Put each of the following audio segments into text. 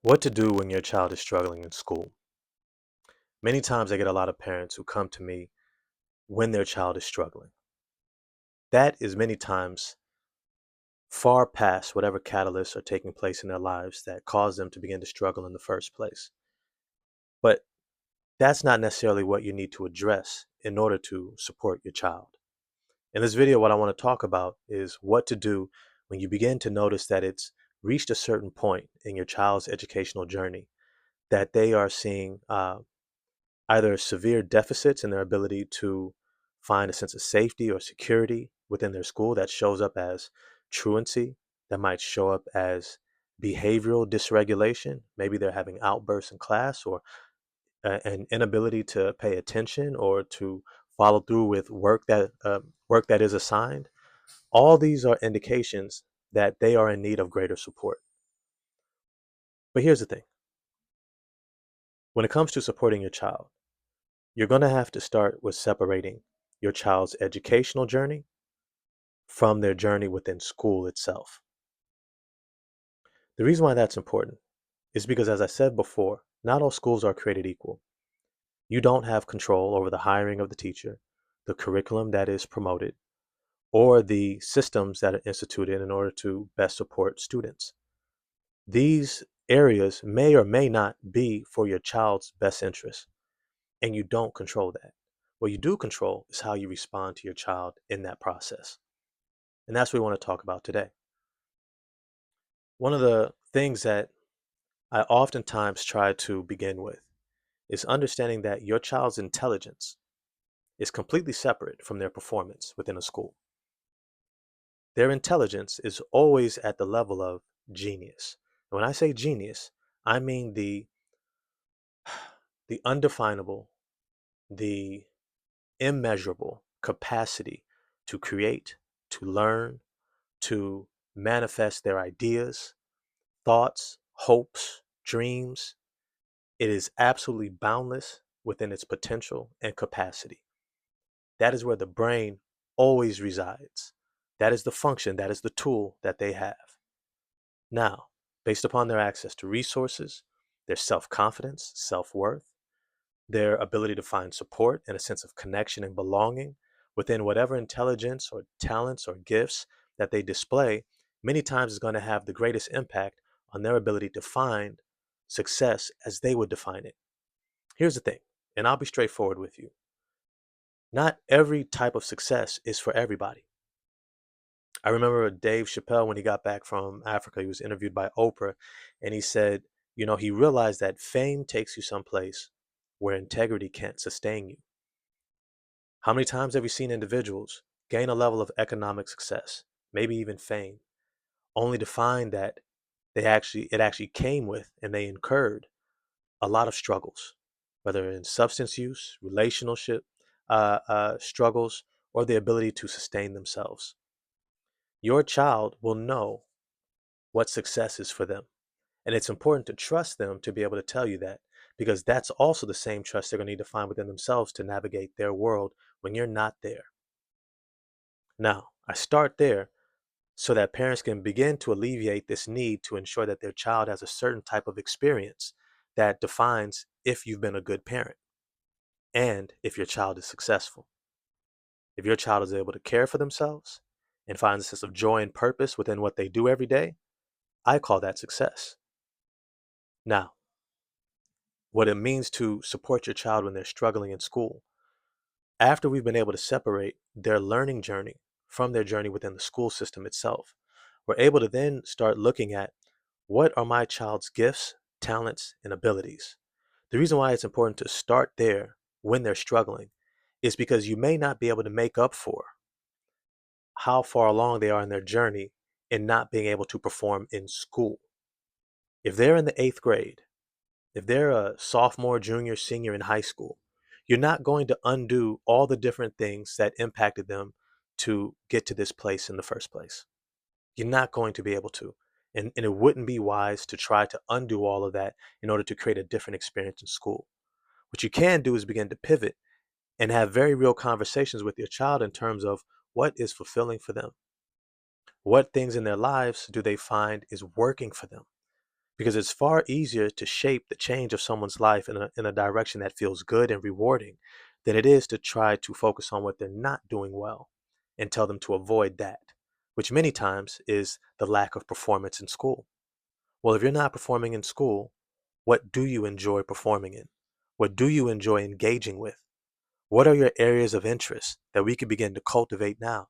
What to do when your child is struggling in school. Many times I get a lot of parents who come to me when their child is struggling. That is many times far past whatever catalysts are taking place in their lives that cause them to begin to struggle in the first place. But that's not necessarily what you need to address in order to support your child. In this video, what I want to talk about is what to do when you begin to notice that it's reached a certain point in your child's educational journey that they are seeing either severe deficits in their ability to find a sense of safety or security within their school that shows up as truancy, that might show up as behavioral dysregulation. Maybe they're having outbursts in class or an inability to pay attention or to follow through with work that is assigned. All these are indications that they are in need of greater support. But here's the thing: when it comes to supporting your child, you're going to have to start with separating your child's educational journey from their journey within school itself. The reason why that's important is because, as I said before, not all schools are created equal. You don't have control over the hiring of the teacher, the curriculum that is promoted, or the systems that are instituted in order to best support students. These areas may or may not be for your child's best interest, and you don't control that. What you do control is how you respond to your child in that process. And that's what we want to talk about today. One of the things that I oftentimes try to begin with is understanding that your child's intelligence is completely separate from their performance within a school. Their intelligence is always at the level of genius. And when I say genius, I mean the undefinable, the immeasurable capacity to create, to learn, to manifest their ideas, thoughts, hopes, dreams. It is absolutely boundless within its potential and capacity. That is where the brain always resides. That is the function, that is the tool that they have. Now, based upon their access to resources, their self confidence, self worth, their ability to find support and a sense of connection and belonging within whatever intelligence or talents or gifts that they display, many times is going to have the greatest impact on their ability to find success as they would define it. Here's the thing, and I'll be straightforward with you. Not every type of success is for everybody. I remember Dave Chappelle, when he got back from Africa, he was interviewed by Oprah, and he said, he realized that fame takes you someplace where integrity can't sustain you. How many times have you seen individuals gain a level of economic success, maybe even fame, only to find that it actually came with and they incurred a lot of struggles, whether in substance use, relationship struggles, or the ability to sustain themselves. Your child will know what success is for them. And it's important to trust them to be able to tell you that, because that's also the same trust they're going to need to find within themselves to navigate their world when you're not there. Now, I start there so that parents can begin to alleviate this need to ensure that their child has a certain type of experience that defines if you've been a good parent and if your child is successful. If your child is able to care for themselves and find a sense of joy and purpose within what they do every day, I call that success. Now, what it means to support your child when they're struggling in school. After we've been able to separate their learning journey from their journey within the school system itself, we're able to then start looking at what are my child's gifts, talents, and abilities. The reason why it's important to start there when they're struggling is because you may not be able to make up for how far along they are in their journey in not being able to perform in school. If they're in the eighth grade, if they're a sophomore, junior, senior in high school, you're not going to undo all the different things that impacted them to get to this place in the first place. You're not going to be able to. And it wouldn't be wise to try to undo all of that in order to create a different experience in school. What you can do is begin to pivot and have very real conversations with your child in terms of what is fulfilling for them. What things in their lives do they find is working for them? because it's far easier to shape the change of someone's life in a direction that feels good and rewarding than it is to try to focus on what they're not doing well and tell them to avoid that, which many times is the lack of performance in school. Well, if you're not performing in school, what do you enjoy performing in? What do you enjoy engaging with? What are your areas of interest that we could begin to cultivate now?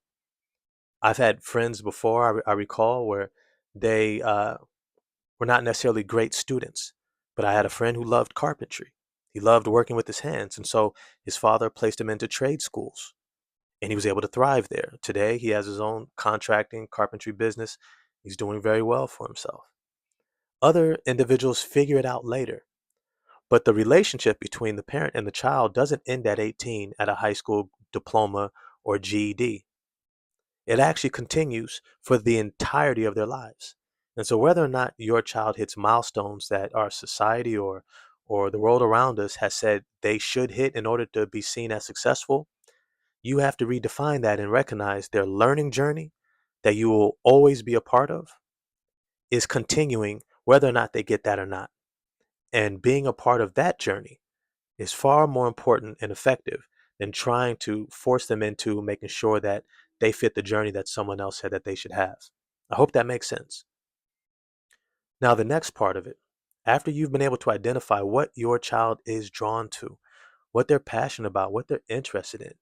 I've had friends before, I recall, where they were not necessarily great students, but I had a friend who loved carpentry. He loved working with his hands, and so his father placed him into trade schools, and he was able to thrive there. Today, he has his own contracting carpentry business. He's doing very well for himself. Other individuals figure it out later, but the relationship between the parent and the child doesn't end at 18 at a high school diploma or GED. It actually continues for the entirety of their lives. And so whether or not your child hits milestones that our society or the world around us has said they should hit in order to be seen as successful, you have to redefine that and recognize their learning journey that you will always be a part of is continuing whether or not they get that or not. And being a part of that journey is far more important and effective than trying to force them into making sure that they fit the journey that someone else said that they should have. I hope that makes sense. Now, the next part of it, after you've been able to identify what your child is drawn to, what they're passionate about, what they're interested in,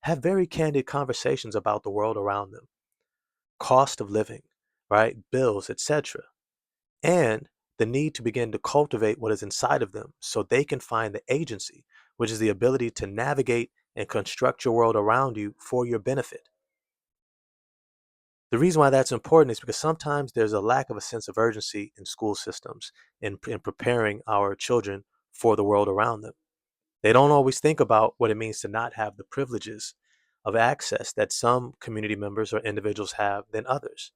have very candid conversations about the world around them, cost of living, right? Bills, etc. And the need to begin to cultivate what is inside of them so they can find the agency, which is the ability to navigate and construct your world around you for your benefit. The reason why that's important is because sometimes there's a lack of a sense of urgency in school systems in preparing our children for the world around them. They don't always think about what it means to not have the privileges of access that some community members or individuals have than others.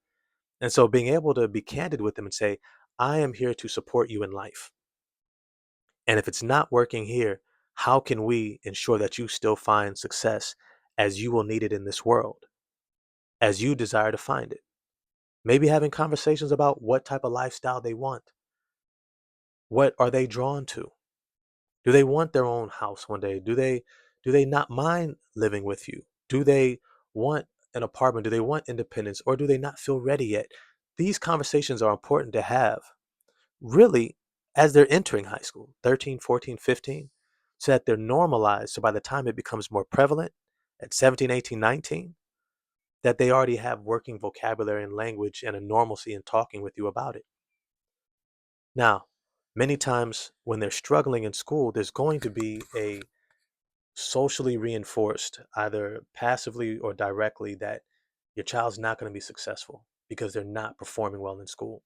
And so being able to be candid with them and say, I am here to support you in life. And if it's not working here, how can we ensure that you still find success as you will need it in this world, as you desire to find it? Maybe having conversations about what type of lifestyle they want. What are they drawn to? Do they want their own house one day? Do they not mind living with you? Do they want an apartment? Do they want independence or do they not feel ready yet? These conversations are important to have really as they're entering high school, 13, 14, 15, so that they're normalized. So by the time it becomes more prevalent at 17, 18, 19, that they already have working vocabulary and language and a normalcy in talking with you about it. Now, many times when they're struggling in school, there's going to be a socially reinforced, either passively or directly, that your child's not going to be successful because they're not performing well in school.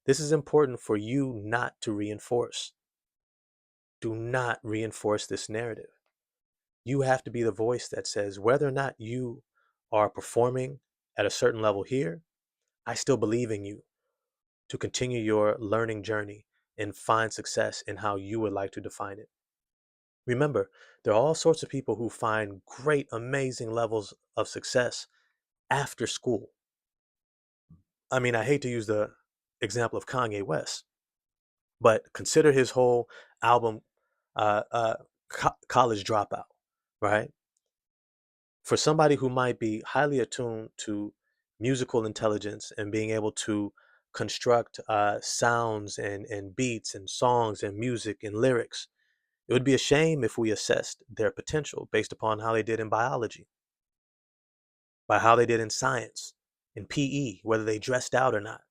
This is important for you not to reinforce. Do not reinforce this narrative. You have to be the voice that says whether or not you are performing at a certain level here, I still believe in you to continue your learning journey and find success in how you would like to define it. Remember, there are all sorts of people who find great, amazing levels of success after school. I mean, I hate to use the example of Kanye West, but consider his whole album, uh, uh, College Dropout, right? For somebody who might be highly attuned to musical intelligence and being able to construct sounds and beats and songs and music and lyrics, it would be a shame if we assessed their potential based upon how they did in biology, by how they did in science, in PE, whether they dressed out or not,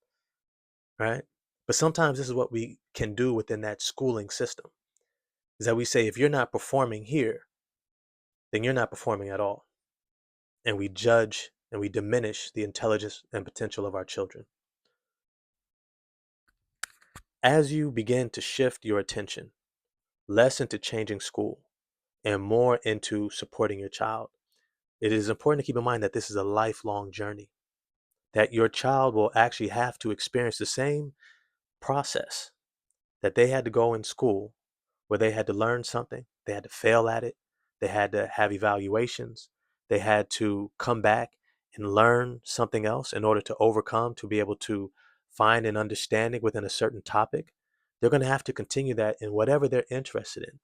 right? But sometimes this is what we can do within that schooling system, is that we say, if you're not performing here, then you're not performing at all. And we judge and we diminish the intelligence and potential of our children. As you begin to shift your attention less into changing school and more into supporting your child, it is important to keep in mind that this is a lifelong journey, that your child will actually have to experience the same process that they had to go in school, where they had to learn something, they had to fail at it, they had to have evaluations, they had to come back and learn something else in order to overcome, to be able to find an understanding within a certain topic, they're going to have to continue that in whatever they're interested in.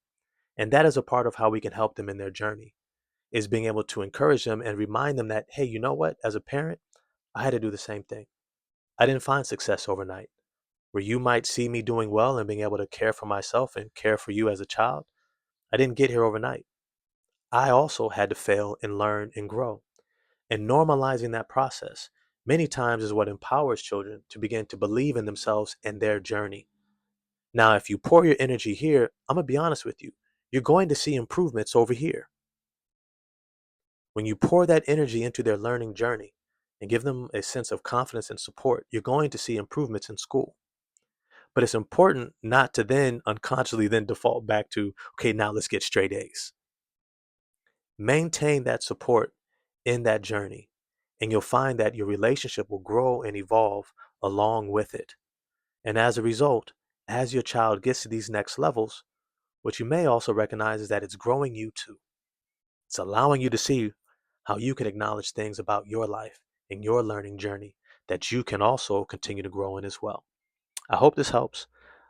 And that is a part of how we can help them in their journey, is being able to encourage them and remind them that, hey, you know what? As a parent, I had to do the same thing. I didn't find success overnight. Where you might see me doing well and being able to care for myself and care for you as a child, I didn't get here overnight. I also had to fail and learn and grow. And normalizing that process many times is what empowers children to begin to believe in themselves and their journey. Now, if you pour your energy here, I'm going to be honest with you, you're going to see improvements over here. When you pour that energy into their learning journey and give them a sense of confidence and support, you're going to see improvements in school. But it's important not to then unconsciously then default back to, okay, now let's get straight A's. Maintain that support in that journey, and you'll find that your relationship will grow and evolve along with it. And as a result, as your child gets to these next levels, what you may also recognize is that it's growing you too. It's allowing you to see how you can acknowledge things about your life and your learning journey that you can also continue to grow in as well. I hope this helps.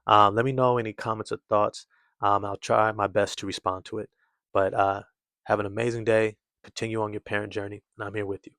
Let me know any comments or thoughts. I'll try my best to respond to it. But have an amazing day. Continue on your parent journey, and I'm here with you.